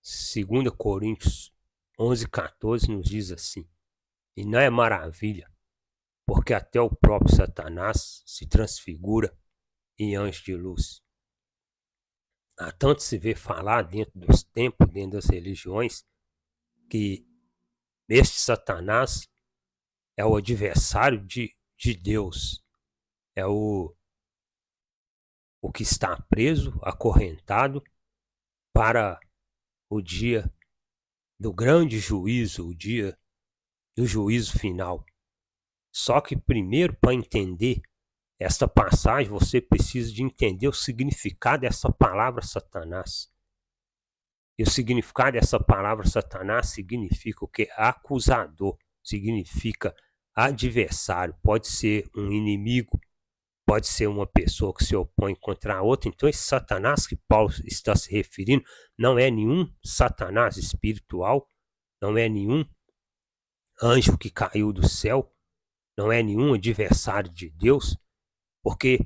2 Coríntios 11:14 nos diz assim: e não é maravilha, porque até o próprio Satanás se transfigura em anjo de luz. Há tanto se vê falar dentro dos templos, dentro das religiões, que este Satanás é o adversário de Deus, é o que está preso, acorrentado para o dia do grande juízo, o dia do juízo final. Só que primeiro, para entender esta passagem, você precisa de entender o significado dessa palavra Satanás. E o significado dessa palavra Satanás significa o que? Acusador, significa adversário, pode ser um inimigo, pode ser uma pessoa que se opõe contra a outra. Então esse Satanás que Paulo está se referindo não é nenhum Satanás espiritual, não é nenhum anjo que caiu do céu, não é nenhum adversário de Deus, porque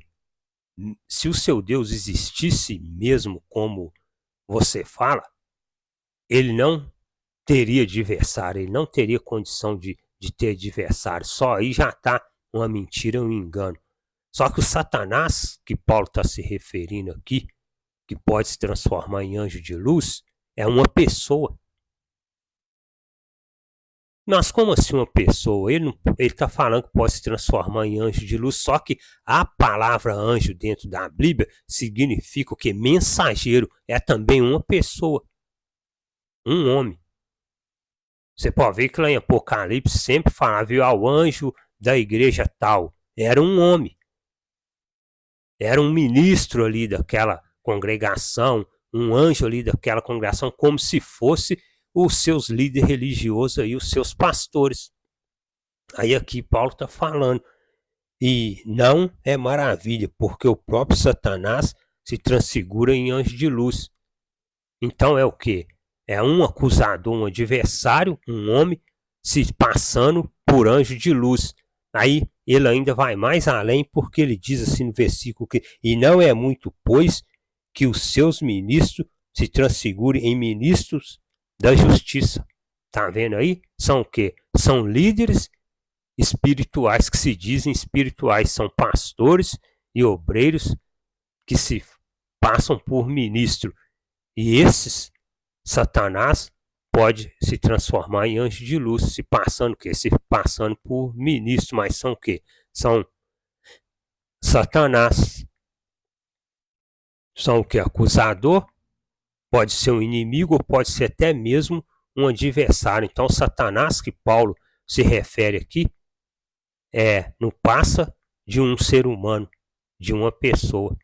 se o seu Deus existisse mesmo como você fala, ele não teria adversário, ele não teria condição de ter adversário. Só aí já está uma mentira, um engano. Só que o Satanás, que Paulo está se referindo aqui, que pode se transformar em anjo de luz, é uma pessoa. Mas como assim uma pessoa? Ele está falando que pode se transformar em anjo de luz, só que a palavra anjo dentro da Bíblia significa o que? Mensageiro, é também uma pessoa, um homem. Você pode ver que lá em Apocalipse sempre falava, viu, ao anjo da igreja tal, era um homem, era um ministro ali daquela congregação, um anjo ali daquela congregação, como se fosse os seus líderes religiosos aí, os seus pastores. Aí aqui Paulo está falando, e não é maravilha, porque o próprio Satanás se transfigura em anjo de luz. Então é o que? É um acusador, um adversário, um homem se passando por anjo de luz. Aí ele ainda vai mais além, porque ele diz assim no versículo que e não é muito, pois, que os seus ministros se transfigurem em ministros da justiça. Tá vendo aí? São o quê? São líderes espirituais que se dizem espirituais, são pastores e obreiros que se passam por ministro. E esses Satanás pode se transformar em anjo de luz, se passando o quê? Se passando por ministro, mas são o quê? São Satanás. São o que? Acusador, pode ser um inimigo ou pode ser até mesmo um adversário. Então Satanás que Paulo se refere aqui não passa de um ser humano, de uma pessoa.